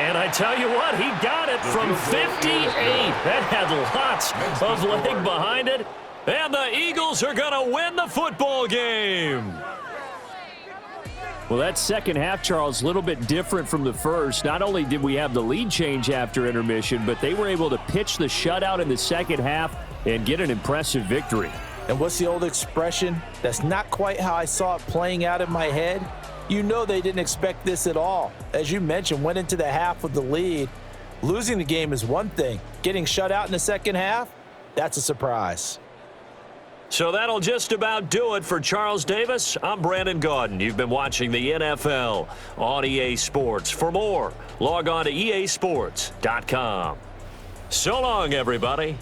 And I tell you what, he got it from 58. That had lots of leg behind it. And the Eagles are going to win the football game. Well, that second half, Charles, a little bit different from the first. Not only did we have the lead change after intermission, but they were able to pitch the shutout in the second half and get an impressive victory. And what's the old expression? That's not quite how I saw it playing out in my head. You know they didn't expect this at all. As you mentioned, went into the half with the lead. Losing the game is one thing. Getting shut out in the second half, that's a surprise. So that'll just about do it for Charles Davis. I'm Brandon Gaudin. You've been watching the NFL on EA Sports. For more, log on to easports.com. So long, everybody.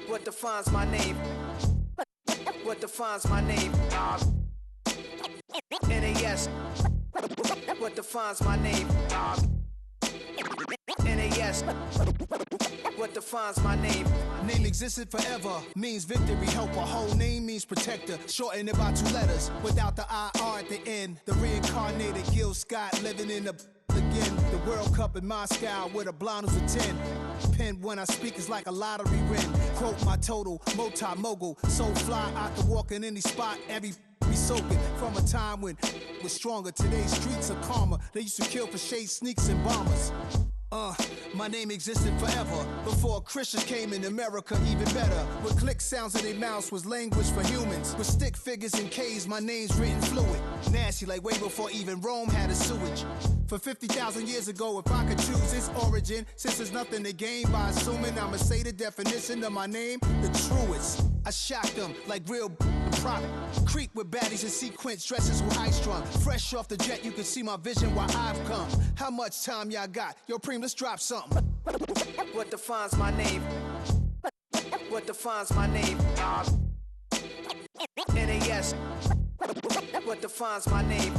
What defines my name? What defines my name? NAS. What defines my name? NAS. What defines my name? Name existed forever, means victory, helper. Whole name means protector, shorten it by 2 letters. Without the IR at the end, the reincarnated Gil Scott living in the again. The World Cup in Moscow with a blonde who's a 10. Pen when I speak is like a lottery win. Quote my total, multi-mogul. So fly, I can walk in any spot, every be soaking. From a time when was stronger, today's streets are calmer. They used to kill for shade sneaks and bombers. My name existed forever before Christians came in America, even better. With click sounds in their mouths was language for humans. With stick figures and K's, my name's written fluid. Nasty like way before even Rome had a sewage. For 50,000 years ago, if I could choose its origin, since there's nothing to gain by assuming, I'ma say the definition of my name, the truest. I shocked them like real product. Creep with baddies in sequence, dresses with high strung. Fresh off the jet, you can see my vision where I've come. How much time y'all got? Yo, Preem, let's drop something. What defines my name? What defines my name? NAS. What defines my name?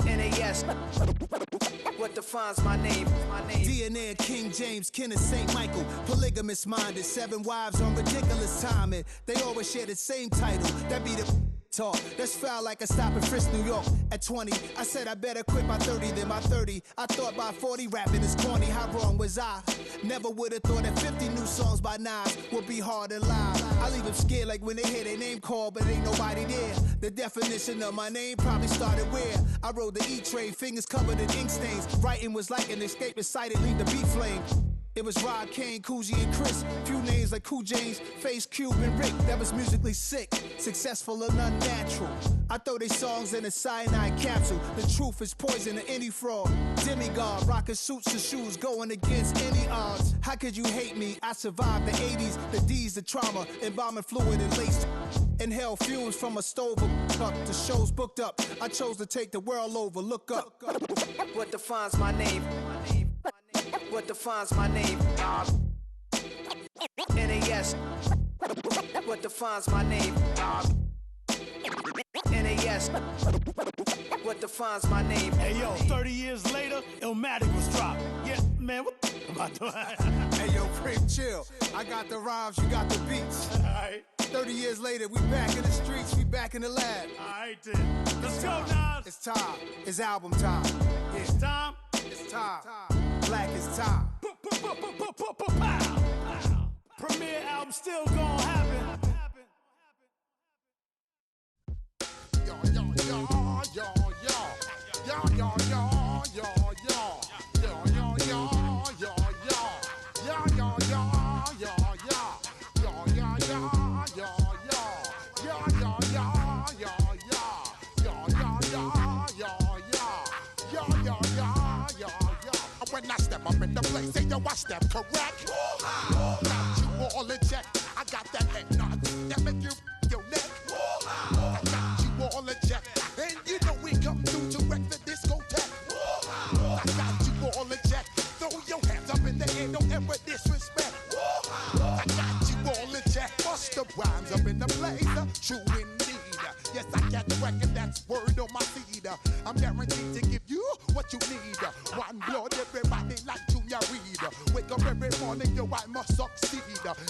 NAS. What defines my name? DNA of King James, kin of St. Michael. Polygamous minded, 7 wives on ridiculous timing. They always share the same title. That be the talk. That's foul like a stop in Frisk, New York. At 20, I said I better quit by 30 than by 30. I thought by 40 rapping is corny. How wrong was I? Never would have thought that 50 new songs by Nas would be hard and live. I leave them scared like when they hear their name called, but ain't nobody there. The definition of my name probably started where I rode the E-train, fingers covered in ink stains. Writing was like an escape inside leave the beat flame. It was Rod, Kane, Coogee, and Chris. Few names like Cool James, Face, Cube, and Rick. That was musically sick, successful and unnatural. I throw these songs in a cyanide capsule. The truth is poison to any fraud. Demigod, rocking suits and shoes, going against any odds. How could you hate me? I survived the 80s, the D's, the trauma, embalming fluid and laced. Inhale fumes from a stove up. The show's booked up. I chose to take the world over. Look up. What defines my name? What defines my name? NAS. What defines my name? NAS. What defines my name? Hey yo, 30 years later, Illmatic was dropped. Yeah, man, what am I doing? Hey yo, Preem, chill. I got the rhymes, you got the beats. Alright, 30 years later, we back in the streets, we back in the lab. alright then. Let's go, Nas. It's time. It's album time. Yeah, It's time. it's time. Black is time. Pow. Premiere album still gonna happen. Yo, yo, yo, yo, yo. Yo, yo, yo, yo, yo. Yo, yo, yo, yo, yo. Yo, yo, yo, yo, yo. Yo, yo, yo, yo, yo. Yo, yo, yo, yo, yo. Yo, yo, yo, yo, yo. Yo, yo, yo, yo, yo. When I step up in the place, say yo, I step correct. Got you all in check. I got that head nod that make you your neck. I got you all in check. And you know we come through to wreck the discotheque. I got you all in check. Throw your hands up in the air, don't ever disrespect. I got you all in check. Bust the rhymes up in the blazer. True indeed. Yes, I got the record, that's word on my feed. I'm guaranteed to give you what you need. One blood, everybody like Junior Reed. Wake up every morning, yo, I must succeed.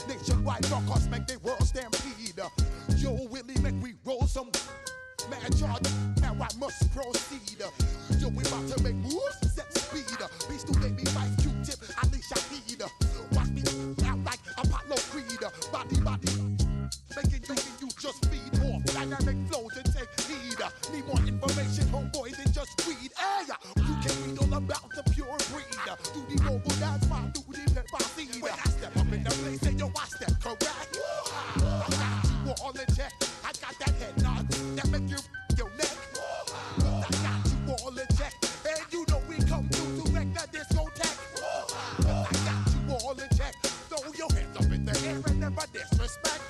Nationwide rockers make the world stampede. Yo, Willie, make we roll some mad charge. Now I must proceed. Yo, we about to make moves, set speed. Beast to baby, vice Q-tip, Alicia Heed. Watch me out like Apollo Creed. Body, making you just feed off dynamic flows and take heed. Need more information, homeboy, than just weed. Hey, you can read all about the pure breed. Do the mobile dance, my duty, pepper seed. When I step up in the place, say yo, I step correct. I got you all in check. I got that head nod that make you your neck. I got you all in check. And you know we come through to wreck the discotheque. I got you all in check. Throw your hands up in the air and never disrespect.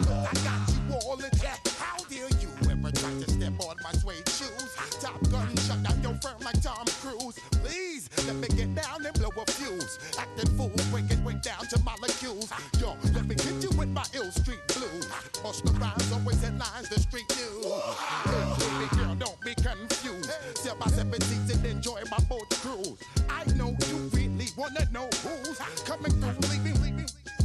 I got you all in check. How dare you ever try to step on my suede shoes? Top Gun shut down your firm like Tom Cruise. Please let me get down and blow a fuse. Acting fool, breaking way down to molecules. Yo, let me hit you with my ill street blues. Bust the rhymes, always headlines the street news. Hey, baby girl, don't be confused. Sell my 7 seats and enjoy my boat cruise. I know you really wanna know who's coming through, leaving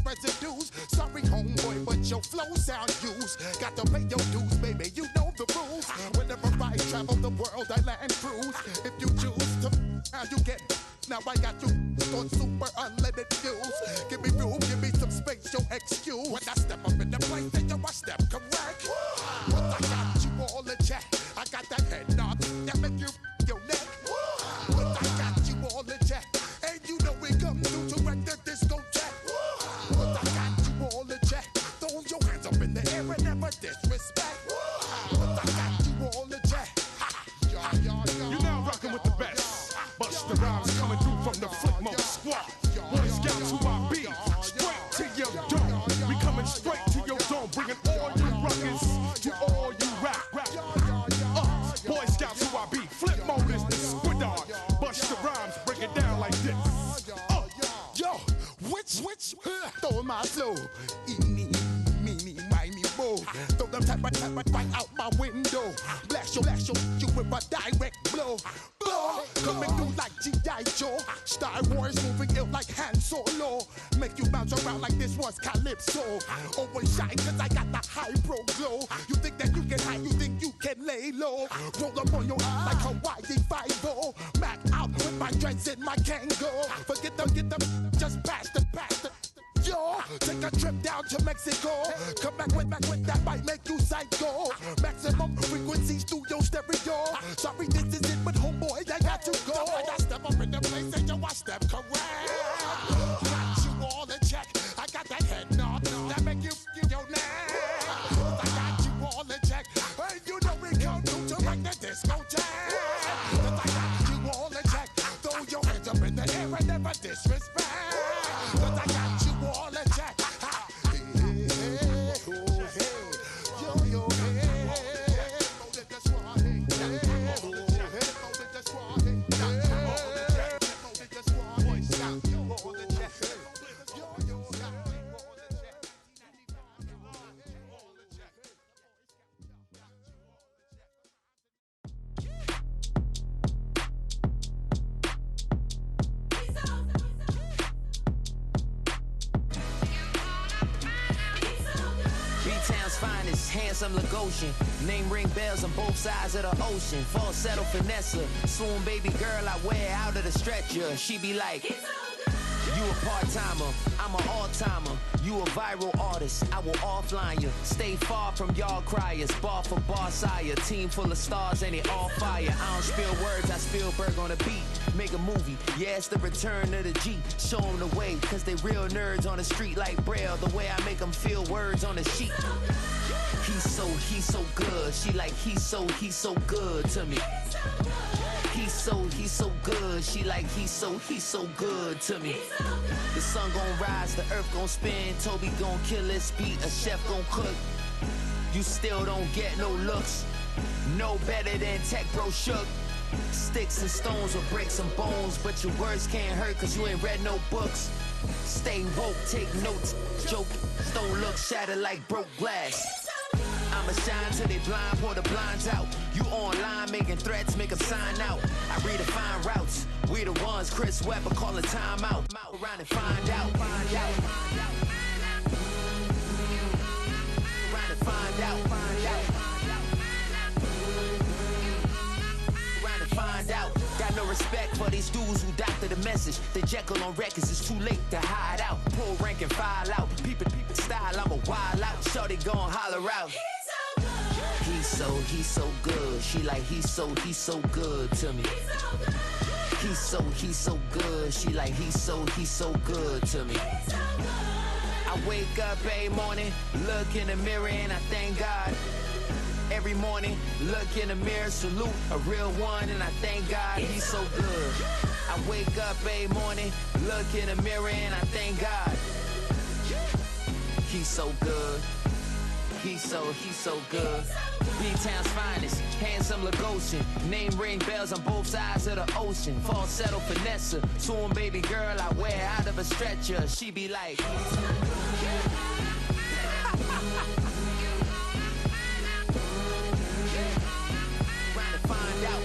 residues. Sorry, homeboy, but your flow sound used. Got to pay your dues, baby. You know the rules. Whenever I travel the world, I land cruise. If you choose to, how you get. Now I got you on super unleaded fuels. Give me room, give me some space, your excuse. When I step up in the place, then yo, I step correct. But I got you all in check. I got that head nod that make you your neck. But I got you my flow. Eeny, meeny, miny, mo. Throw them type right out my window. Blast your you with a direct blow. Blow, coming through like G.I. Joe. Star Wars moving ill like Han Solo. Make you bounce around like this was Calypso. Always shine cause I got the high pro glow. You think that you can hide, you think you can lay low. Roll up on your ass like Hawaii 5-0. Mac out with my dreads in my Kango. Forget them, just pass the. Yo, take a trip down to Mexico. Come back with that might make you psycho. Maximum frequencies through your stereo. Sorry, this is it, but homeboy, I got to go. I step up in the place and yo, I step correct. Got you all in check. I got that head nod that make you your neck. I got you all in check. Hey, you know we come through to like the discotheque. I got you all in check. Throw your hands up in the air and never disrespect. I got you all in check. Hey, hey, oh, hey. Yo, yo, hey. That's why, hey. Oh, hey. That's why, hey. That's why, hey. Yo, yo, finest, handsome Lagosian. Name ring bells on both sides of the ocean. Falsetto finesse, swoon baby girl I wear out of the stretcher. She be like, you a part-timer, I'm an all-timer. You a viral artist, I will offline you. Stay far from y'all criers, bar for bar sire. Team full of stars and it all fire. I don't spill words, I Spielberg on the beat. Make a movie, yeah, it's the return of the G. Show them the way, cause they real nerds on the street like Braille. The way I make them feel words on the sheet. He's so good. She like, he's so good to me. He's so good. She like, he's so good to me. The sun gon' rise, the earth gon' spin. Toby gon' kill this beat, a chef gon' cook. You still don't get no looks. No better than Tech Bro Shook. Sticks and stones will break some bones, but your words can't hurt cause you ain't read no books. Stay woke, take notes, joke. Don't look shattered like broke glass. I'ma shine till they blind, pour the blinds out. You online making threats, make them sign out. I redefine routes. We the ones Chris Webber calling time out. Around and find out. Around and find out. Around and find out. Got no respect for these dudes who doctor the message. The Jekyll on records, it's too late to hide out. Pull rank and file out. Peep style, I'm a wild out. Shorty gon' holler out. He's so good. She like, he's so good to me. He's so good. She like, he's so good to me. I wake up every morning, look in the mirror and I thank God. Every morning, look in the mirror, salute a real one and I thank God he's so good. I wake up every morning, look in the mirror and I thank God. He's so good. He's so good. B-Town's finest, handsome Lagosian. Name ring bells on both sides of the ocean. Falsetto finesse, swoon baby girl I wear out of a stretcher. She be like, find out.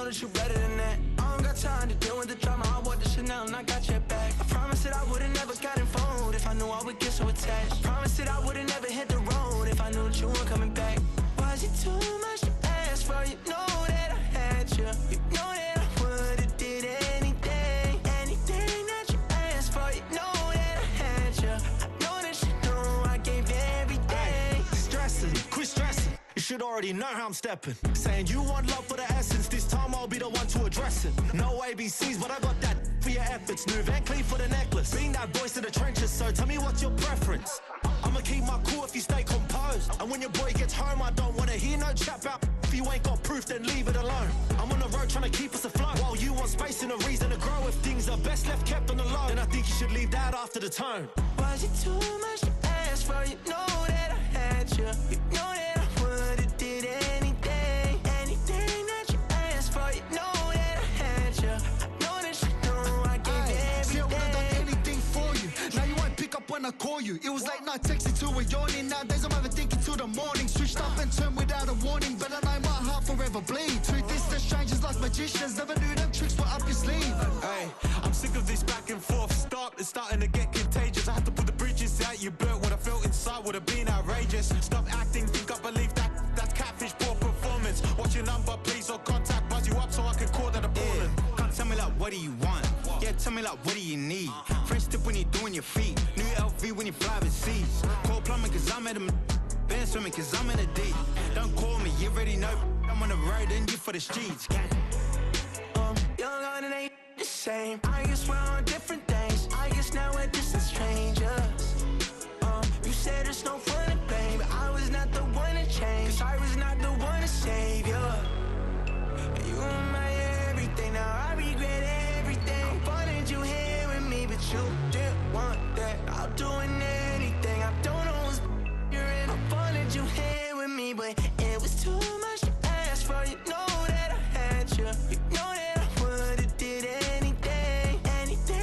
You better than that. I don't got time to deal with the drama. I want the Chanel and I got your back. I promise that I would've never got involved if I knew I would get so attached. I promise that I would've never hit the road if I knew that you weren't coming back. Was it too much to ask for? You know that I had you. You know that I would've did anything that you asked for. You know that I had you. I know that you know I gave everything. Ay, stressing, quit stressing. You should already know how I'm stepping. Saying you want love for the essence. This time I'll be the one to address it. No ABCs, but I got that for your efforts. New Van Cleef for the necklace. Being that voice in the trenches, so tell me what's your preference. I'ma keep my cool if you stay composed. And when your boy gets home, I don't wanna hear no chat about. If you ain't got proof, then leave it alone. I'm on the road trying to keep us afloat. While you want space and a reason to grow. If things are best left kept on the low, then I think you should leave that after the tone. Was it too much to ask for? You know that I had you. You know that I would've did anything. Anything that you asked for. You know that I had you. I know that you know I gave you everything. See, I would've done anything for you. Now you won't pick up when I call you. It was late night texting to a yawning. Nowadays I'm overthinking till the morning. Switched up and turned without a warning. But I know my heart forever bleed. Truth is that strangers like magicians. Never knew them tricks were up your sleeve. Hey, I'm sick of this back and forth. It's starting to get contagious. I had to put the bridges out you built. What I felt inside would have been outrageous. Stop acting, think I believe that's catfish, poor performance. What's your number, please, or contact, buzz you up so I can call that appalling. Can't tell me like, what do you want? Yeah, tell me like, what do you need? French tip when you're doing your feet. New LV when you fly overseas. Call plumbing cause I'm at a been swimming cause I'm in a deep. Don't call me, you already know. I'm on the road and you for the streets. Young on and ain't the same. I guess we're on different days. I guess now we're distant strangers. You said there's no fun to blame, but I was not the one to change. 'Cause I was not the one to save you. You were my everything. Now I regret everything. I wanted you here with me, but you didn't want that. I'm doing anything. I don't know what's you're in. I wanted you here with me, but it was too much to ask for. You know that I had you. You know that I would've did anything. Anything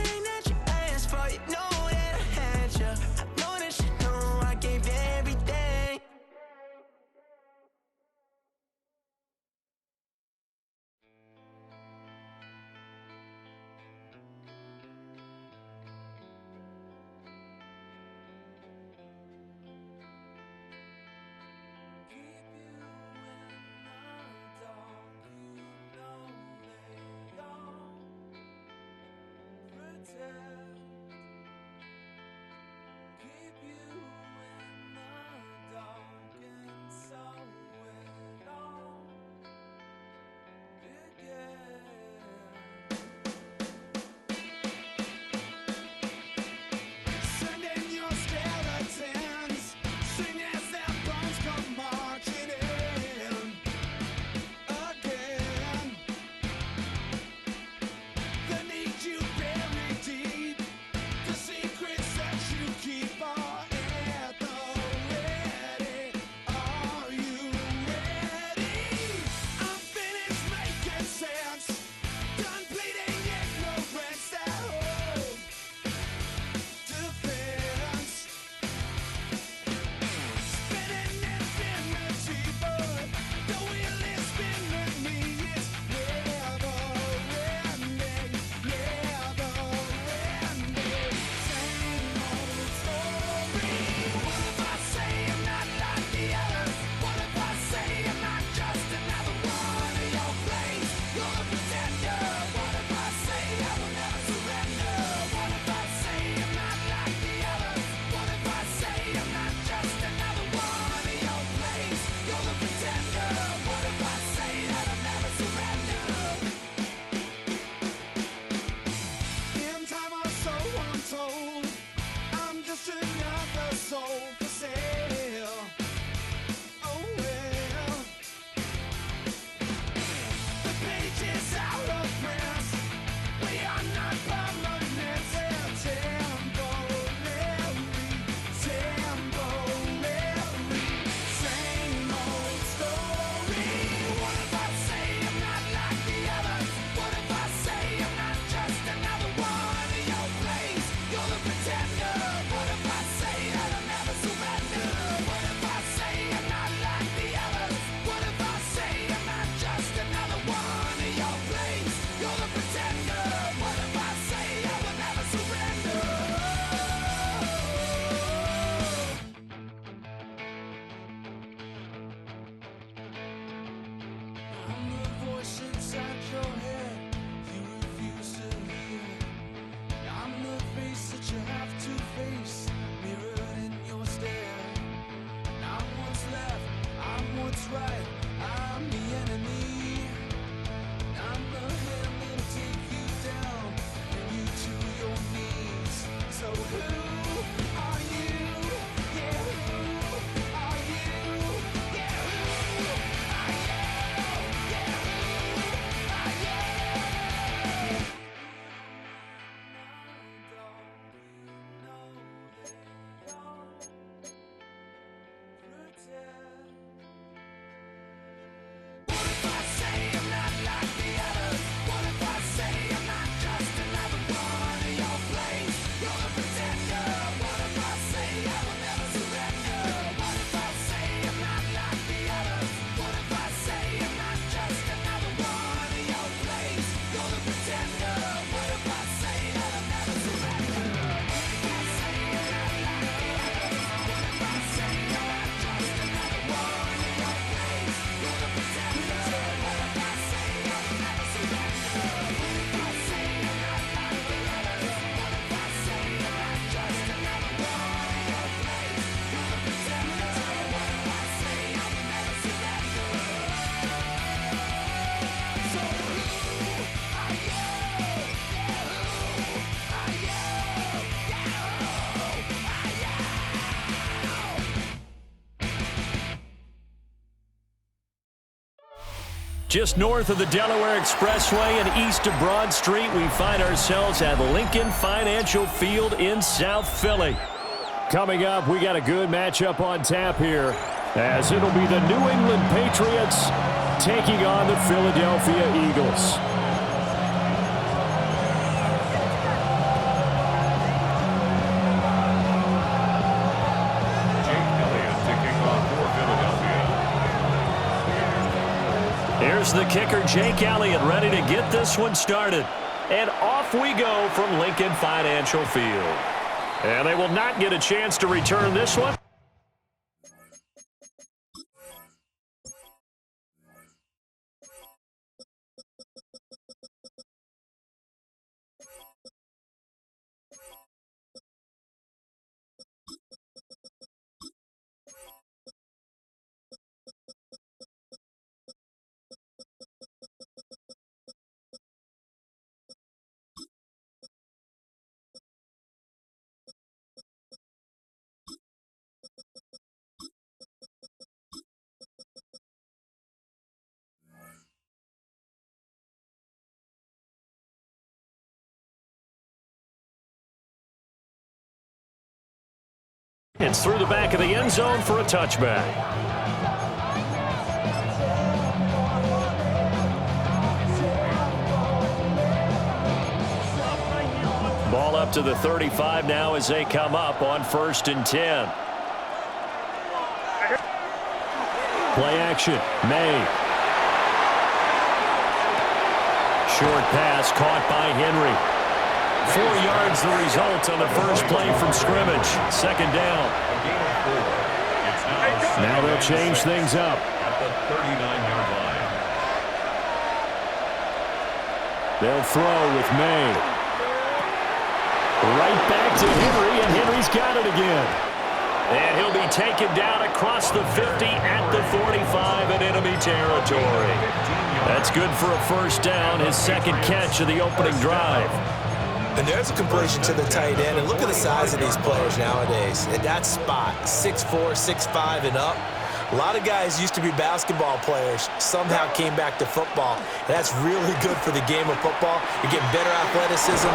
Just north of the Delaware Expressway and east of Broad Street, we find ourselves at Lincoln Financial Field in South Philly. Coming up, we got a good matchup on tap here, as it'll be the New England Patriots taking on the Philadelphia Eagles. Here's the kicker, Jake Elliott, ready to get this one started. And off we go from Lincoln Financial Field. And they will not get a chance to return this one. It's through the back of the end zone for a touchback. Ball up to the 35 now as they come up on 1st and 10. Play action. May. Short pass caught by Henry. 4 yards the result on the first play from scrimmage. 2nd down. Now they'll change things up. At the 39-yard line. They'll throw with May. Right back to Henry, and Henry's got it again. And he'll be taken down across the 50 at the 45 in enemy territory. That's good for a 1st down, his 2nd catch of the opening drive. And there's a completion to the tight end. And look at the size of these players nowadays. At that spot, 6'4", 6'5", and up. A lot of guys used to be basketball players, somehow came back to football. And that's really good for the game of football. You're getting better athleticism,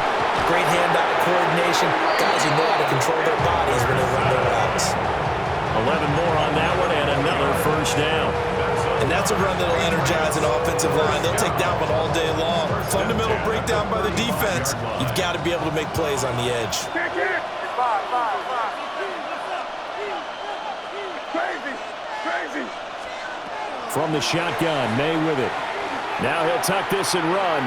great hand-eye coordination, guys who know how to control their bodies when they run their routes. 11 more on that one and another 1st down. And that's a run that'll energize an offensive line. They'll take that one all day long. Fundamental breakdown by the defense. You've got to be able to make plays on the edge. From the shotgun, May with it. Now he'll tuck this and run.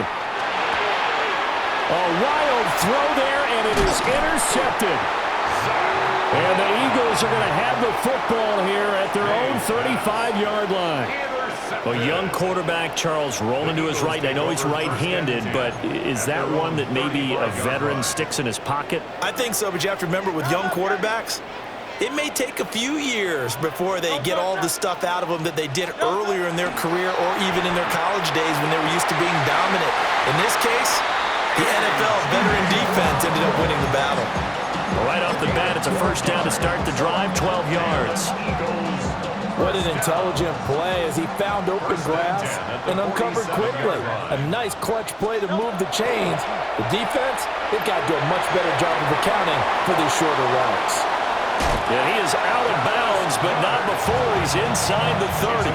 A wild throw there, and it is intercepted. And the Eagles are going to have the football here at their own 35-yard line. A young quarterback, Charles, rolling to his right. I know he's right-handed, but is that one that maybe a veteran sticks in his pocket? I think so, but you have to remember with young quarterbacks, it may take a few years before they get all the stuff out of them that they did earlier in their career or even in their college days when they were used to being dominant. In this case, the NFL veteran defense ended up winning the battle. Right off the bat, it's a 1st down to start the drive, 12 yards. What an intelligent play as he found open grass and uncovered quickly. A nice clutch play to move the chains. The defense, they've got to do a much better job of accounting for these shorter routes. Yeah, he is out of bounds, but not before he's inside the 30.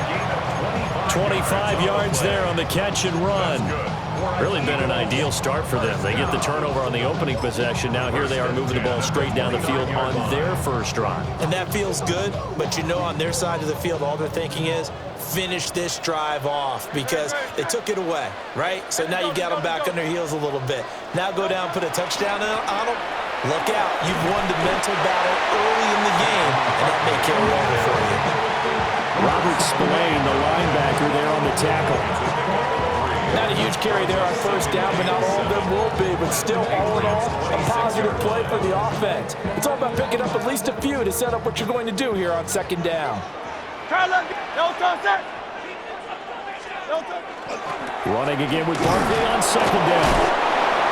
25 yards there on the catch and run. Really been an ideal start for them. They get the turnover on the opening possession. Now here they are moving the ball straight down the field on their first drive. And that feels good, but you know on their side of the field, all they're thinking is finish this drive off because they took it away, right? So now you got them back on their heels a little bit. Now go down, put a touchdown on them. Look out. You've won the mental battle early in the game, and that may carry over for you. Robert Spillane, the linebacker there on the tackle. Not a huge carry there on 1st down, but not all of them will be. But still, all in all, a positive play for the offense. It's all about picking up at least a few to set up what you're going to do here on 2nd down. Running again with Barkley on 2nd down.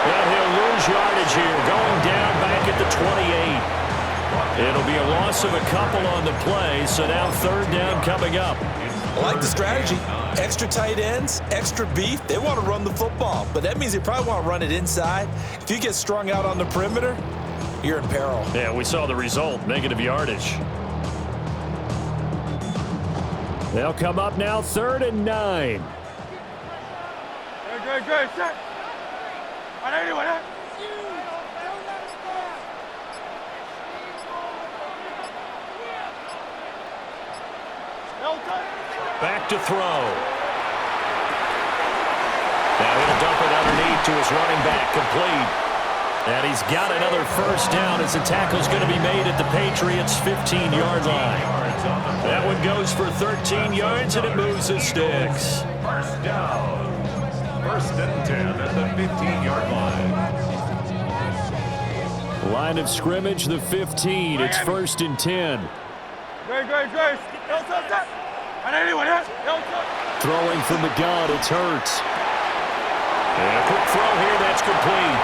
And he'll lose yardage here, going down back at the 28. It'll be a loss of a couple on the play, so now 3rd down coming up. I like the strategy. Extra tight ends, extra beef. They want to run the football, but that means they probably want to run it inside. If you get strung out on the perimeter, you're in peril. Yeah, we saw the result, negative yardage. They'll come up now, 3rd and 9. Good. Set. Anyway, Back to throw. Now he'll dump it underneath to his running back, complete. And he's got another first down as the tackle's going to be made at the Patriots' 15-yard line. That one goes for 13 yards, and it moves the sticks. First down. 1st and 10 at the 15-yard line. Line of scrimmage, the 15. It's 1st and 10. Great. Throwing from the gun, it's Hurts. And a quick throw here, that's complete.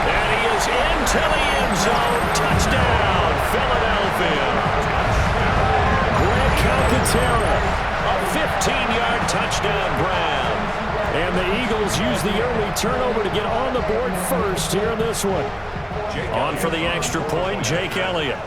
And he is into the end zone. Touchdown, Philadelphia. Greg Calcaterra. A 15-yard touchdown grab. And the Eagles use the early turnover to get on the board first here in this one. On for the extra point, Jake Elliott.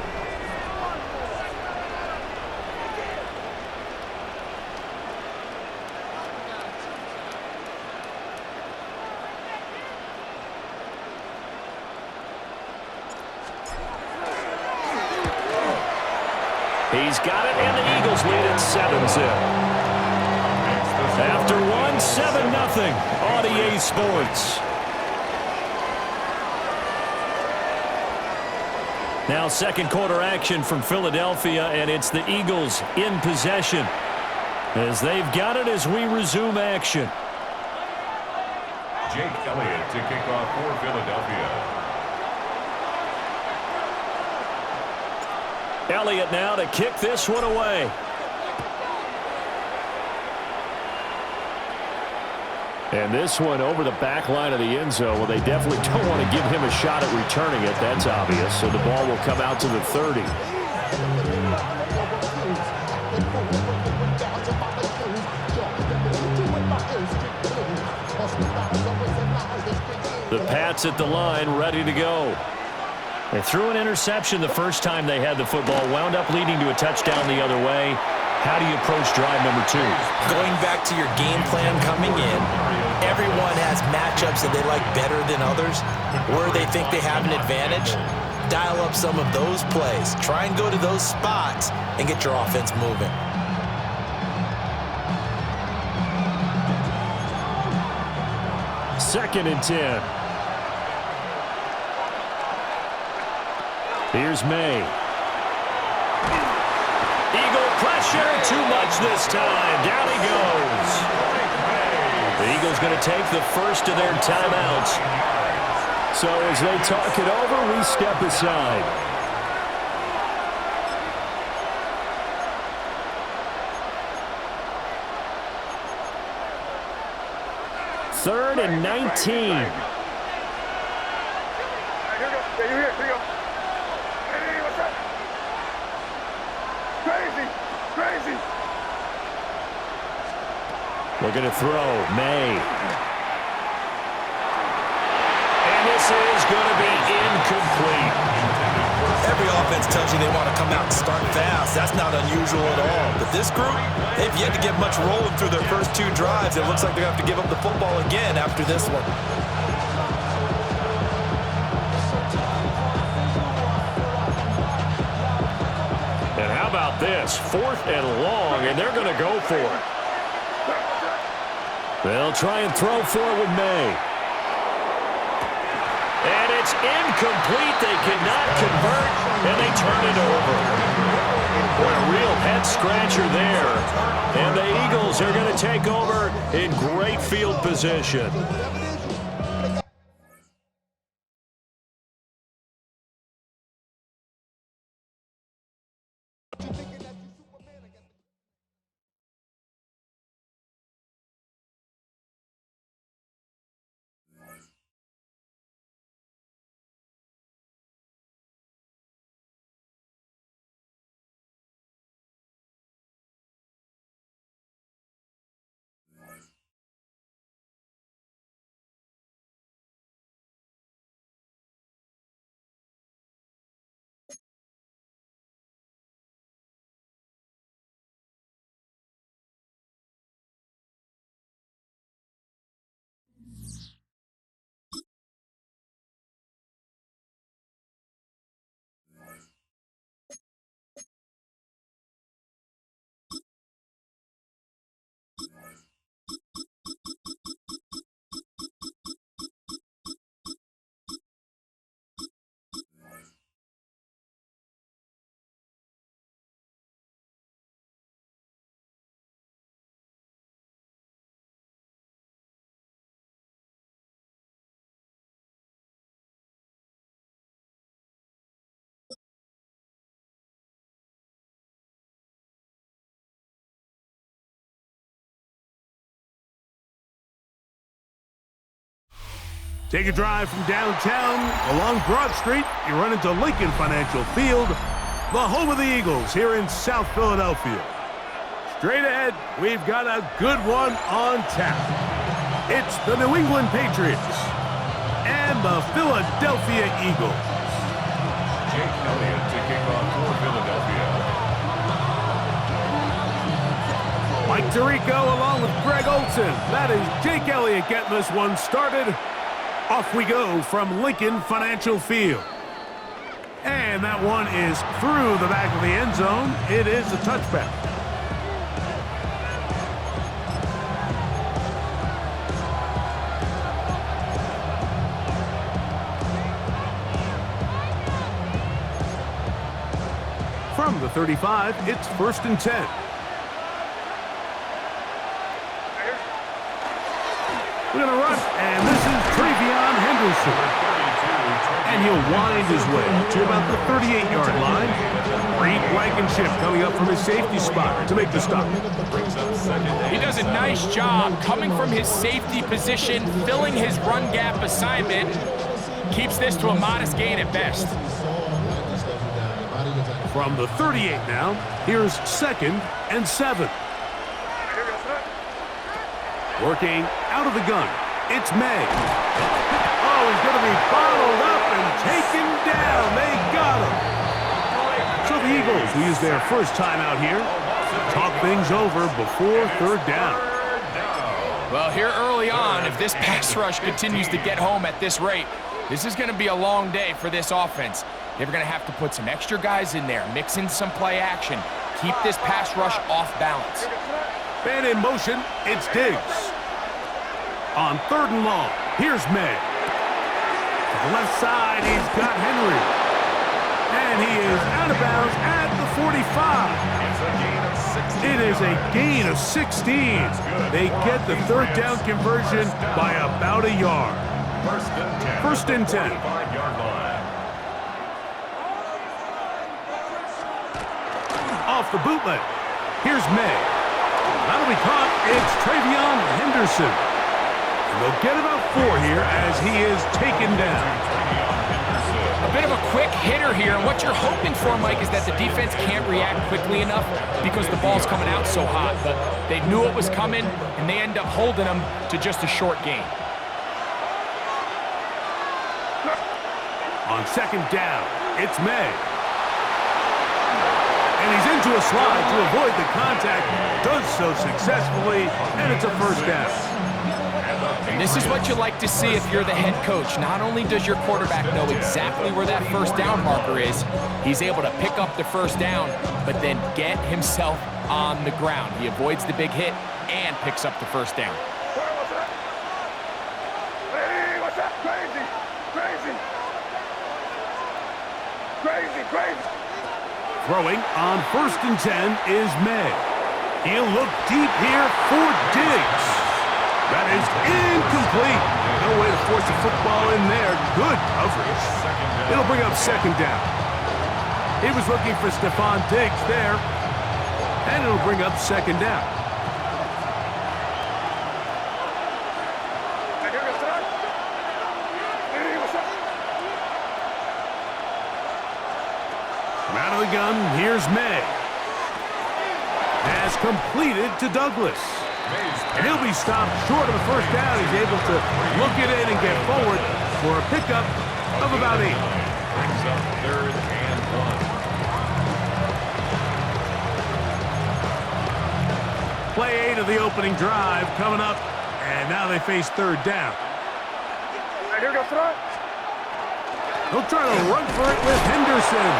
He's got it, and the Eagles lead at 7-zip. After one, 7-0 on EA Sports. Now 2nd quarter action from Philadelphia, and it's the Eagles in possession as they've got it as we resume action. Jake Elliott to kick off for Philadelphia. Elliott now to kick this one away. And this one over the back line of the end zone. Well, they definitely don't want to give him a shot at returning it. That's obvious. So the ball will come out to the 30. The Pats at the line, ready to go. They threw an interception the first time they had the football, wound up leading to a touchdown the other way. How do you approach drive number 2? Going back to your game plan coming in, everyone has matchups that they like better than others, where they think they have an advantage. Dial up some of those plays. Try and go to those spots and get your offense moving. Second and 10. Here's May. Eagle pressure, too much this time. Down he goes. The Eagles going to take the first of their timeouts. So as they talk it over, we step aside. Third and 19. Here you go. Hey, what's up? Crazy. Looking to throw, May. And this is going to be incomplete. Every offense tells you they want to come out and start fast. That's not unusual at all. But this group, they've yet to get much rolling through their first 2 drives. It looks like they're going to have to give up the football again after this one. And how about this? 4th and long, and they're going to go for it. They'll try and throw for it with May. And it's incomplete. They cannot convert, and they turn it over. Boy, a real head-scratcher there. And the Eagles are going to take over in great field position. Take a drive from downtown along Broad Street. You run into Lincoln Financial Field, the home of the Eagles here in South Philadelphia. Straight ahead, we've got a good one on tap. It's the New England Patriots and the Philadelphia Eagles. Jake Elliott to kick off for Philadelphia. Mike Tirico along with Greg Olson. That is Jake Elliott getting this one started. Off we go from Lincoln Financial Field. And that one is through the back of the end zone. It is a touchback. From the 35, it's 1st and 10. We're going to run, and this is Travion Henderson. And he'll wind his way to about the 38-yard line. Reed Blankenship coming up from his safety spot to make the stop. He does a nice job coming from his safety position, filling his run gap assignment. Keeps this to a modest gain at best. From the 38 now, here's 2nd and 7. Working out of the gun, it's May. Oh, he's going to be bottled up and taken down. They got him. So the Eagles will use their first time out here. Talk things over before 3rd down. Well, here early on, if this pass rush continues to get home at this rate, this is going to be a long day for this offense. They're going to have to put some extra guys in there, mix in some play action, keep this pass rush off balance. Man in motion, it's Diggs. On 3rd and long, here's May. To the left side, he's got Henry. And he is out of bounds at the 45. It is a gain of 16. They get the 3rd down conversion by about a yard. 1st and 10. Off the bootleg. Here's May. That'll be caught. It's Travion Henderson. And they'll get about 4 here as he is taken down. A bit of a quick hitter here, and what you're hoping for, Mike, is that the defense can't react quickly enough because the ball's coming out so hot. But they knew it was coming, and they end up holding them to just a short gain. On 2nd down, it's May. And he's into a slide to avoid the contact. Does so successfully, and it's a 1st down. And this is what you like to see if you're the head coach. Not only does your quarterback know exactly where that 1st down marker is, he's able to pick up the 1st down, but then get himself on the ground. He avoids the big hit and picks up the 1st down. Hey, what's up? Crazy. Throwing on 1st and 10 is May. He'll look deep here for Diggs. That is incomplete. No way to force the football in there. Good coverage. It'll bring up 2nd down. He was looking for Stephon Diggs there. And it'll bring up 2nd down. Out of the gun, here's May. Pass completed to Douglas. And he'll be stopped short of the 1st down. He's able to look it in and get forward for a pickup of about 8. Brings up 3rd and 1. Play 8 of the opening drive coming up, and now they face 3rd down. They'll try to run for it with Henderson.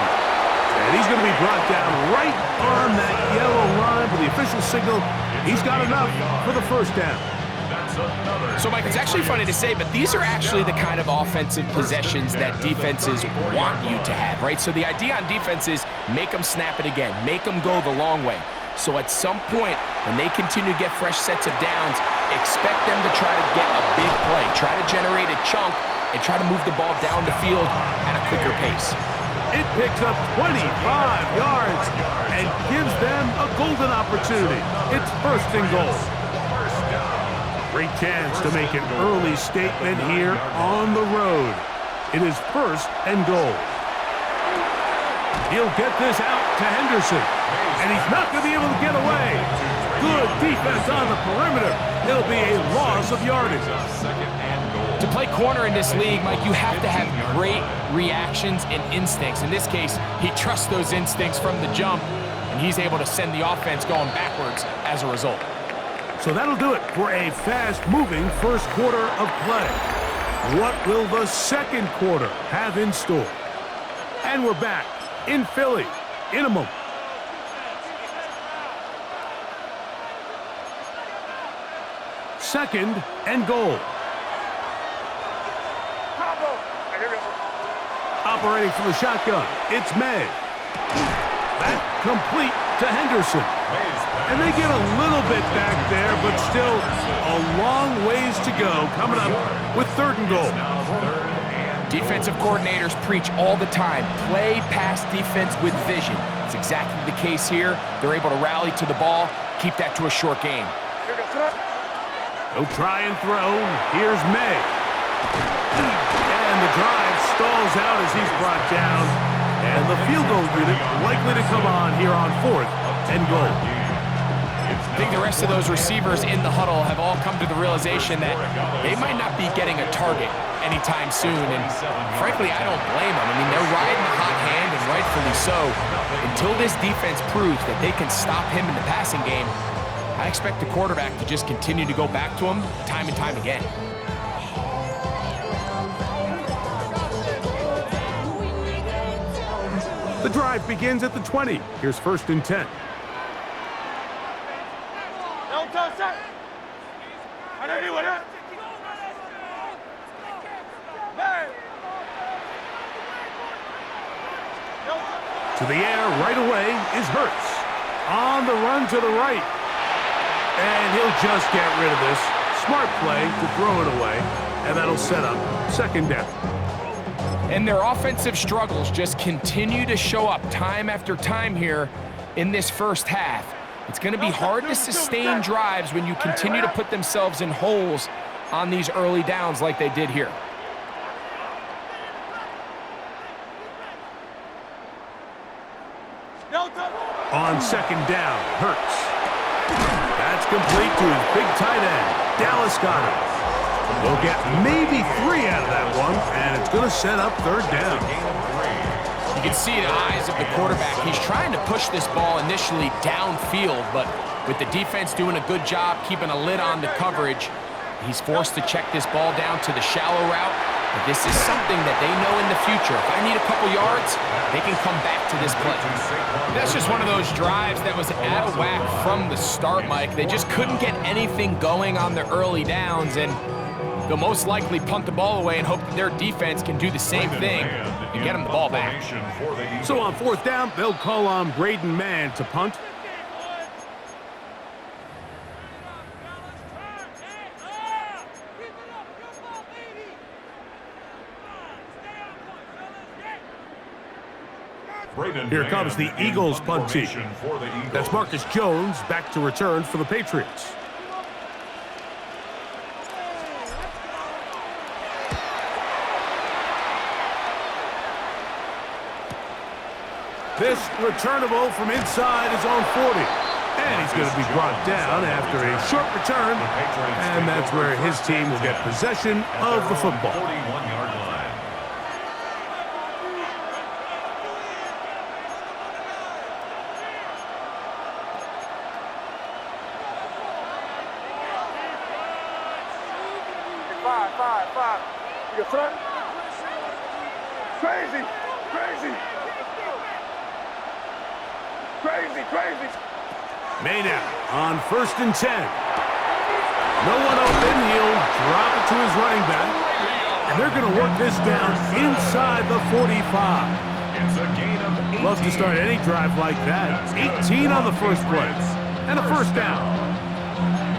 And he's going to be brought down right on that yellow line for the official signal. He's got enough for the 1st down. So, Mike, it's actually funny to say, but these are actually the kind of offensive possessions that defenses want you to have, right? So the idea on defense is make them snap it again, make them go the long way. So at some point, when they continue to get fresh sets of downs, expect them to try to get a big play, try to generate a chunk, and try to move the ball down the field at a quicker pace. It picks up 25 yards and gives them a golden opportunity. It's 1st and goal. Great chance to make an early statement here on the road. It is 1st and goal. He'll get this out to Henderson, and he's not going to be able to get away. Good defense on the perimeter. It'll be a loss of yardage. To play corner in this league, Mike, you have to have great reactions and instincts. In this case, he trusts those instincts from the jump, and he's able to send the offense going backwards as a result. So that'll do it for a fast-moving first quarter of play. What will the second quarter have in store? And we're back in Philly in a moment. Second and goal. Operating from the shotgun, it's May. That complete to Henderson. And they get a little bit back there, but still a long ways to go coming up with 3rd and goal. Defensive coordinators preach all the time, play pass defense with vision. It's exactly the case here. They're able to rally to the ball, keep that to a short game. He'll try and throw. Here's May. And the drive stalls out as he's brought down. And the field goal unit likely to come on here on 4th and goal. I think the rest of those receivers in the huddle have all come to the realization that they might not be getting a target anytime soon. And frankly, I don't blame them. I mean, they're riding the hot hand, and rightfully so. Until this defense proves that they can stop him in the passing game, I expect the quarterback to just continue to go back to him time and time again. The drive begins at the 20. Here's 1st and 10. To the air right away is Hurts. On the run to the right. And he'll just get rid of this. Smart play to throw it away. And that'll set up 2nd down. And their offensive struggles just continue to show up time after time here in this first half. It's going to be hard to sustain drives when you continue to put themselves in holes on these early downs like they did here. On 2nd down, Hurts. That's complete to his big tight end, Dallas Goedert. They'll get maybe 3 out of that one, and it's going to set up 3rd down. You can see the eyes of the quarterback. He's trying to push this ball initially downfield, but with the defense doing a good job keeping a lid on the coverage, he's forced to check this ball down to the shallow route. But this is something that they know in the future. If I need a couple yards, they can come back to this play. That's just one of those drives that was out of whack from the start, Mike. They just couldn't get anything going on the early downs, and they'll most likely punt the ball away and hope that their defense can do the same thing and get them the ball back. So on 4th down, they'll call on Braden Mann to punt. Here comes the Eagles punt team. That's Marcus Jones back to return for the Patriots. This returnable from inside his own 40. And he's going to be brought down after a short return. And that's where his team will get possession of the football. 41-yard line. Five. You got front. Crazy. May now on 1st and 10. No one open. He'll drop it to his running back. And they're going to work this down inside the 45. It's a gain of 18. Love to start any drive like that. 18 on the first play. And a 1st down.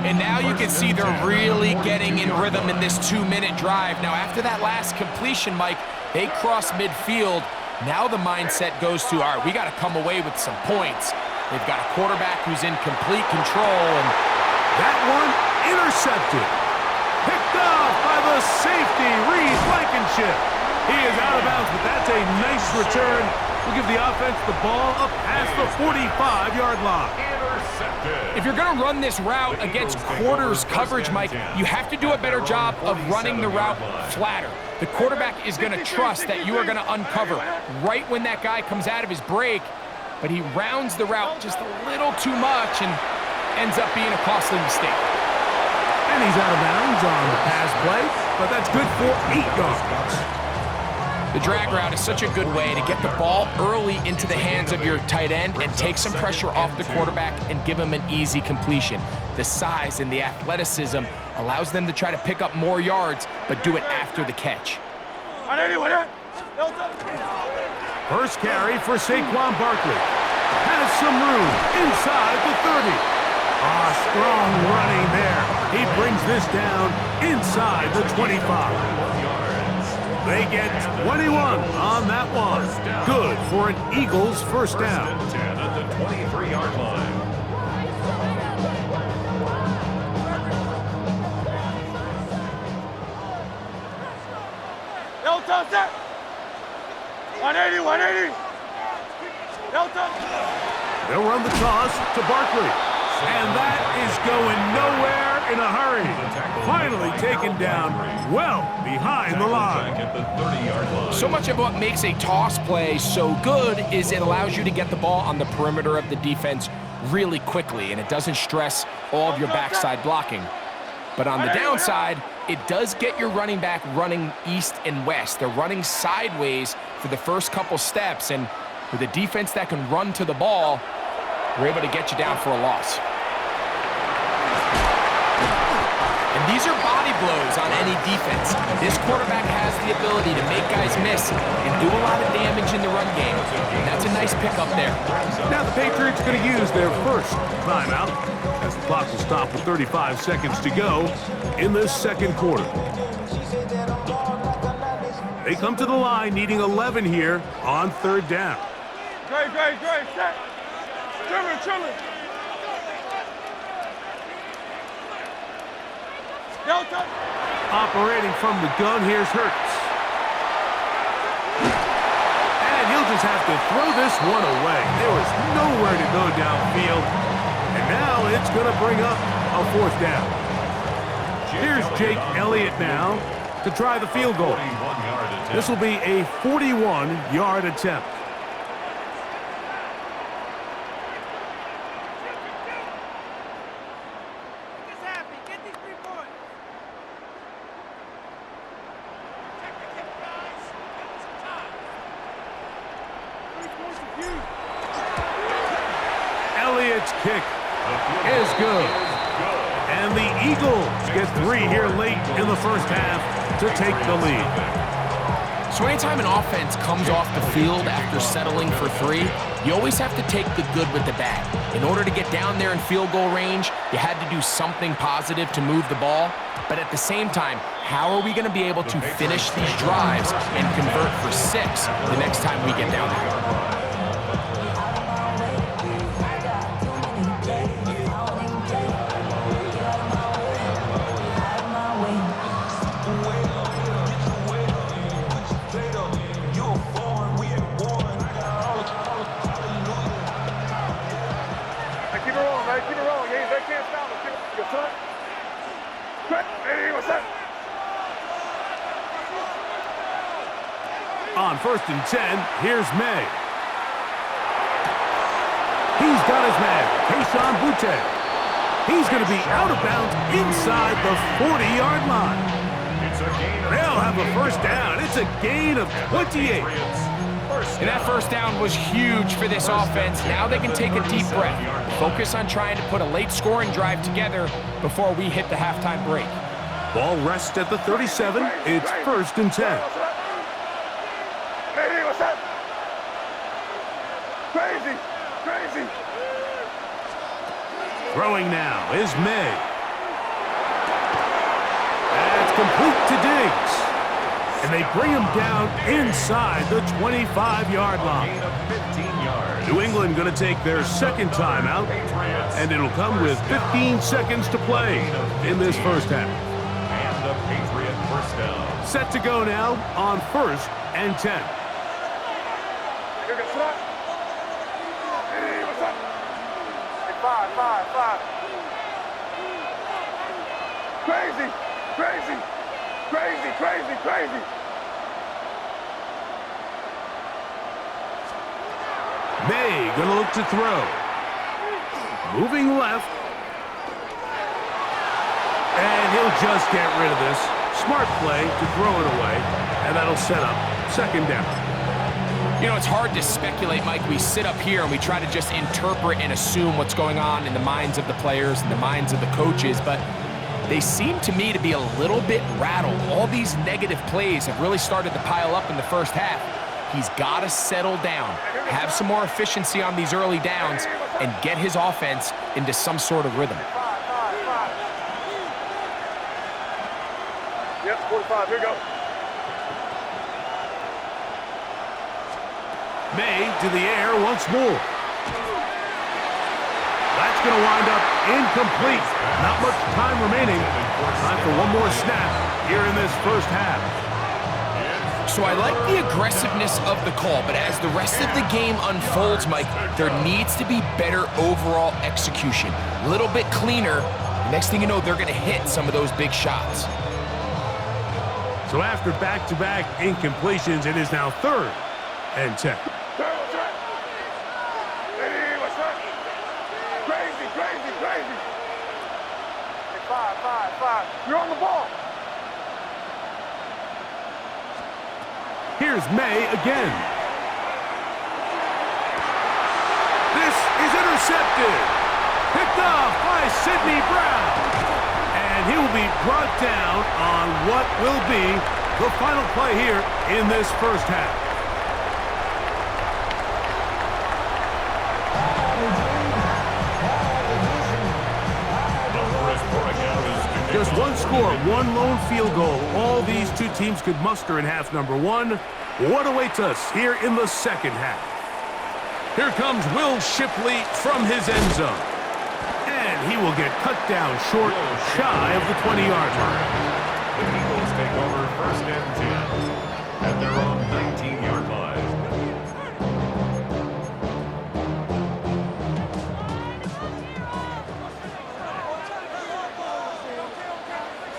And now you can see they're really getting in rhythm in this 2-minute drive. Now, after that last completion, Mike, they cross midfield. Now the mindset goes to, all right, we got to come away with some points. They've got a quarterback who's in complete control. And that one intercepted. Picked off by the safety, Reed Blankenship. He is out of bounds, but that's a nice return. We'll give the offense the ball up past the 45-yard line. If you're going to run this route against quarters coverage, Mike, you have to do a better job of running the route flatter. The quarterback is going to trust that you are going to uncover right when that guy comes out of his break, but he rounds the route just a little too much and ends up being a costly mistake. And he's out of bounds on the pass play, but that's good for 8 yards. The drag route is such a good way to get the ball early into the hands of your tight end and take some pressure off the quarterback and give him an easy completion. The size and the athleticism allows them to try to pick up more yards, but do it after the catch. First carry for Saquon Barkley. Has some room inside the 30. Strong running there. He brings this down inside the 25. They get 21 on that one. Good for an Eagles first down. 10 at the 23-yard line. Delta set. 180, 180. Delta. They'll run the toss to Barkley. And that is going nowhere in a hurry. Finally taken down well behind the line. So much of what makes a toss play so good is it allows you to get the ball on the perimeter of the defense really quickly, and it doesn't stress all of your backside blocking. But on the downside, it does get your running back running east and west. They're running sideways for the first couple steps, and with a defense that can run to the ball, we're able to get you down for a loss. And these are body blows on any defense. This quarterback has the ability to make guys miss and do a lot of damage in the run game. And that's a nice pickup there. Now the Patriots are going to use their first timeout as the clock will stop with 35 seconds to go in this second quarter. They come to the line needing 11 here on third down. Great, set. Chillin'. Delta. Operating from the gun, here's Hurts. And he'll just have to throw this one away. There was nowhere to go downfield. And now it's going to bring up a fourth down. Here's Jake Elliott now to try the field goal. This will be a 41-yard attempt. Elliott's kick is good. And the Eagles get 3 here late in the first half to take the lead. So anytime an offense comes off the field after settling for 3, you always have to take the good with the bad. In order to get down there in field goal range, you had to do something positive to move the ball. But at the same time, how are we going to be able to finish these drives and convert for 6 the next time we get down there? On first and 10, here's May. He's got his man, Kayshon Boutte. He's going to be out of bounds inside the 40-yard line. They'll have a first down. It's a gain of 28. And that first down was huge for this offense. Now they can take a deep breath. Focus on trying to put a late scoring drive together before we hit the halftime break. Ball rests at the 37. It's first and 10. Crazy. Throwing now is May. That's complete to Diggs. and they bring him down inside the 25-yard line. Gain of 15 yards. New England going to take their second timeout, and it'll come with 15 seconds to play in this first half. And the Patriot first down. Set to go now on 1st and 10. Hey, what's up? Hey, five. Crazy. May going to look to throw. Moving left. And he'll just get rid of this. Smart play to throw it away, and that'll set up second down. You know, it's hard to speculate, Mike. We sit up here and we try to just interpret and assume what's going on in the minds of the players and the minds of the coaches, but they seem to me to be a little bit rattled. All these negative plays have really started to pile up in the first half. He's got to settle down, have some more efficiency on these early downs, and get his offense into some sort of rhythm. Yep, 45, here we go. May to the air once more. That's going to wind up incomplete. Not much time remaining. Time for one more snap here in this first half. So I like the aggressiveness of the call, but as the rest of the game unfolds, Mike, there needs to be better overall execution. A little bit cleaner. Next thing you know, they're going to hit some of those big shots. So after back-to-back incompletions, it is now 3rd and 10. Five. You're on the ball. Here's May again. This is intercepted. Picked off by Sidney Brown. And he will be brought down on what will be the final play here in this first half. Just one score, one lone field goal. All these two teams could muster in half number 1. What awaits us here in the second half? Here comes Will Shipley from his end zone. And he will get cut down short, shy of the 20-yard line. The Eagles take over 1st and 10 at their own 19-yard line.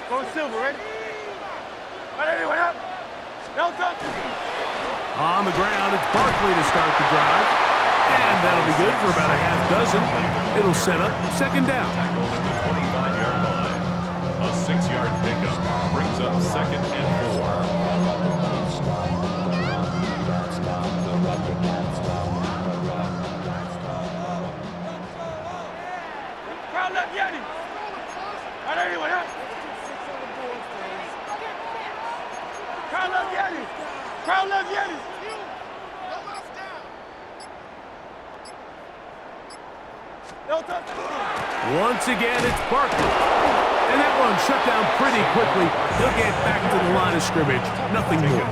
Going silver, ready? Ready, went up. Delta. On the ground, it's Barkley to start the drive. And that'll be good for about a half dozen. It'll set up second down. Tackled at the 25-yard line. A 6-yard pickup brings up 2nd and 4. Crowd left Yeti. Ready, went up. Crowd left Yeti. Once again, it's Barkley. And that one shut down pretty quickly. He'll get back to the line of scrimmage. Nothing more.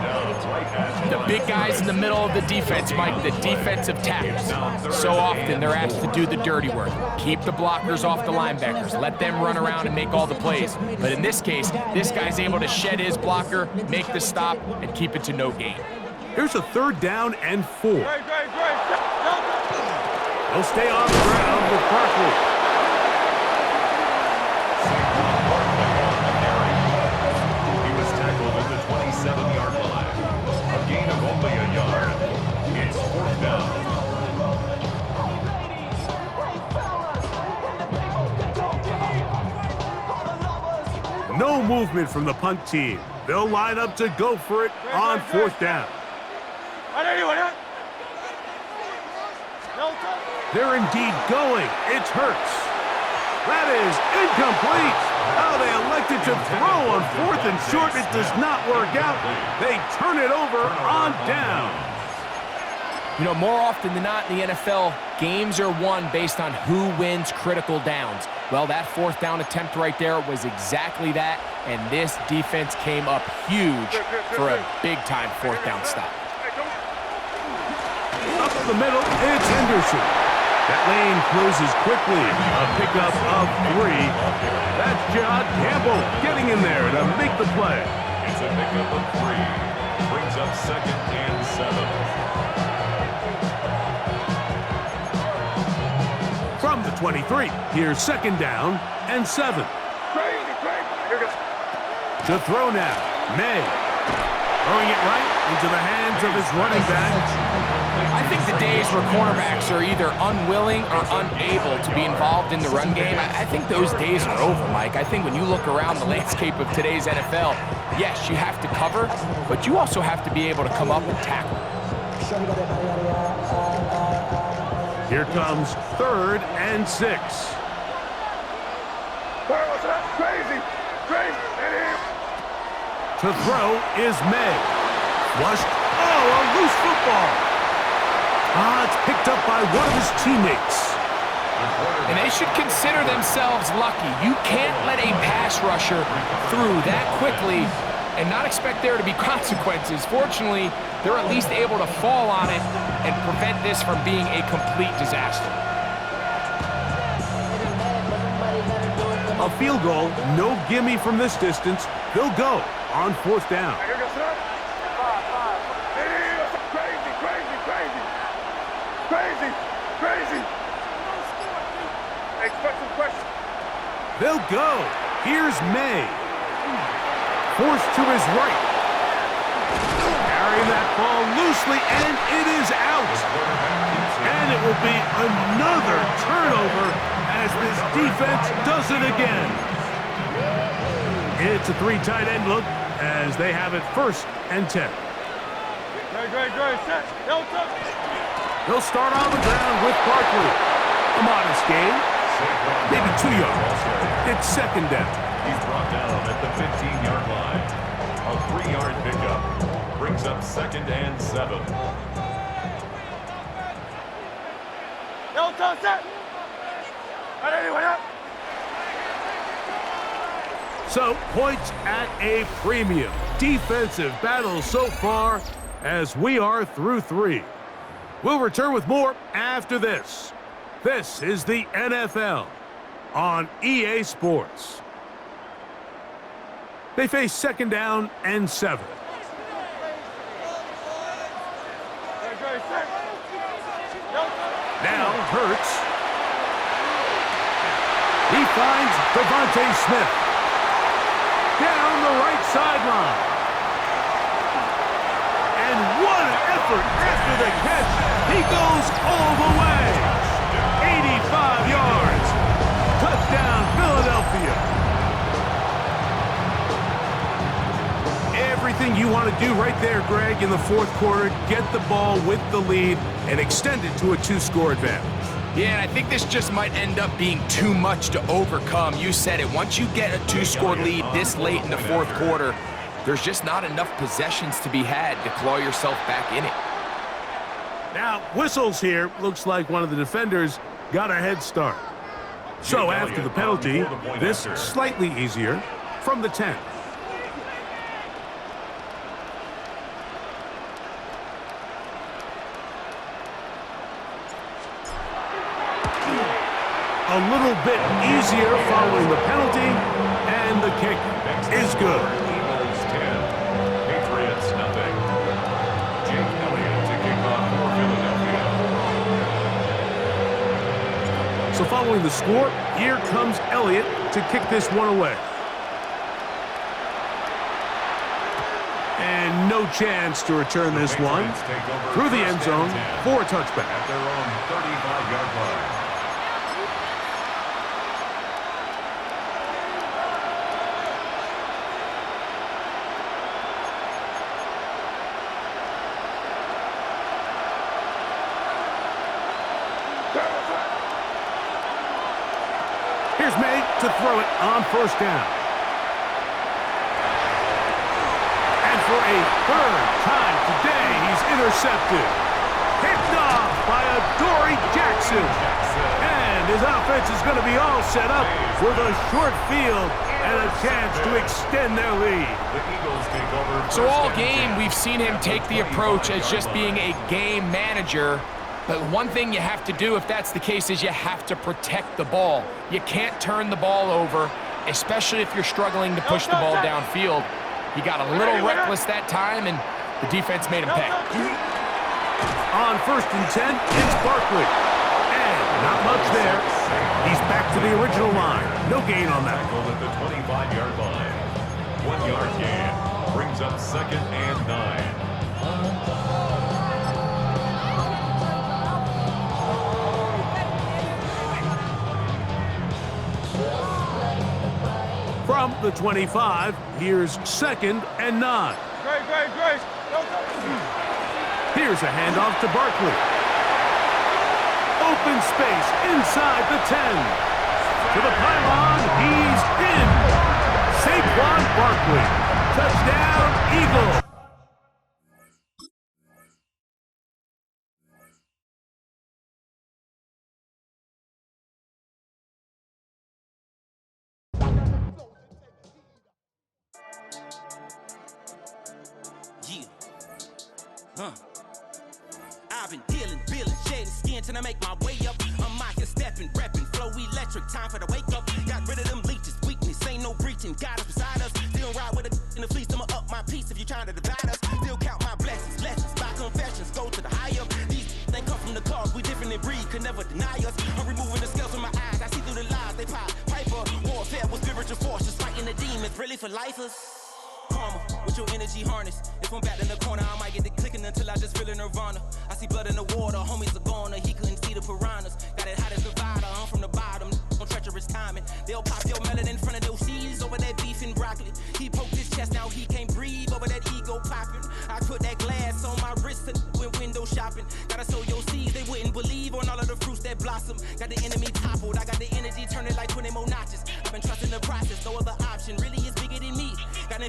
The big guys in the middle of the defense, Mike, the defensive tackles. So often they're asked to do the dirty work. Keep the blockers off the linebackers. Let them run around and make all the plays. But in this case, this guy's able to shed his blocker, make the stop, and keep it to no gain. Here's a 3rd down and 4. Great. He'll stay on the ground with Barkley. He was tackled at the 27-yard line. A gain of only a yard. It's 4th down. No movement from the punt team. They'll line up to go for it on 4th down. They're indeed going. It's Hurts. That is incomplete. Oh, they elected to throw on 4th and short. It does not work out. They turn it over on down. You know, more often than not in the NFL, games are won based on who wins critical downs. Well, that 4th down attempt right there was exactly that, and this defense came up huge for a big-time 4th down stop. Up the middle, it's Henderson. That lane closes quickly. A pickup of 3. That's John Campbell getting in there to make the play. It's a pickup of 3. Brings up 2nd and 7. From the 23, here's 2nd down and 7. To throw now, May. Throwing it right into the hands of his running back. I think the days where cornerbacks are either unwilling or unable to be involved in the run game, I think those days are over, Mike. I think when you look around the landscape of today's NFL, yes, you have to cover, but you also have to be able to come up and tackle. Here comes 3rd and 6. Crazy. To throw is May. Flushed. Oh, a loose football. It's picked up by one of his teammates. And they should consider themselves lucky. You can't let a pass rusher through that quickly and not expect there to be consequences. Fortunately, they're at least able to fall on it and prevent this from being a complete disaster. A field goal, no gimme from this distance. They'll go on 4th down. Crazy. Expect some questions. They'll go. Here's May. Forced to his right. Carrying that ball loosely, and it is out. And it will be another turnover as this defense does it again. It's a 3 tight end look as they have it 1st and 10. Great. Set. They'll start on the ground with Barkley. A modest gain, maybe 2 yards. It's 2nd down. He's brought down at the 15-yard line. A 3-yard pickup brings up 2nd and 7. Set. So, points at a premium. Defensive battle so far as we are through 3. We'll return with more after this. This is the NFL on EA Sports. They face 2nd down and 7. Now Hurts. He finds Devontae Smith. Down the right sideline. And what an effort after the catch. He goes all the way. 85 yards. Touchdown, Philadelphia. Everything you want to do right there, Greg, in the 4th quarter. Get the ball with the lead and extend it to a 2-score advantage. Yeah, and I think this just might end up being too much to overcome. You said it. Once you get a 2-score lead this late in the 4th quarter, there's just not enough possessions to be had to claw yourself back in it. Now, whistles here. Looks like one of the defenders got a head start. So after the penalty, this slightly easier from the 10. A little bit easier following the penalty, and the kick is good. Eagles 10, Patriots nothing. Jake Elliott to kick off for Philadelphia. So following the score, here comes Elliott to kick this one away. And no chance to return this one through the end zone for a touchback. At their own 35-yard line. Here's May to throw it on 1st down. And for a 3rd time today, he's intercepted. Picked off by Adoree Jackson. And his offense is going to be all set up with a short field and a chance to extend their lead. So all game, we've seen him take the approach as just being a game manager. But one thing you have to do if that's the case is you have to protect the ball. You can't turn the ball over, especially if you're struggling to push the ball downfield. He got a little reckless that time, and the defense made him pay. On 1st and 10, it's Barkley. And not much there. He's back to the original line. No gain on that. At the 25-yard line. 1 yard gain brings up 2nd and 9. From the 25, here's 2nd and 9. Great. Here's a handoff to Barkley. Open space inside the 10. To the pylon, he's in. Saquon Barkley. Touchdown, Eagles. I've been dealing, shedding skin till I make my way up. I'm out here stepping, repping, flow electric, time for the wake up. Got rid of them leeches, weakness, ain't no breaching. God is beside us, still ride with a in the fleece. I'ma up my piece if you're trying to divide us. Still count my blessings, lessons, my confessions, go to the higher. These they come from the cause, we different in breed, could never deny us. I'm removing the scales from my eyes, I see through the lies, they pop. Piper, warfare with spiritual forces, fighting the demons, really for lifers. Karma, with your energy harness. If I'm back in the corner, I might get the clicking until I just feel a nirvana. I see blood in the water, homies are gone, he couldn't see the piranhas. Got it hot as Nevada, I'm from the bottom, on treacherous timing. They'll pop your melon in front of those seeds over that beef and broccoli. He poked his chest, now he can't breathe over that ego popping. I put that glass on my wrist and went window shopping. Gotta sow your seeds, they wouldn't believe on all of the fruits that blossom. Got the enemy toppled, I got the energy turning like 20 more notches. I've been trusting the process, no other option, really is bigger than me. Got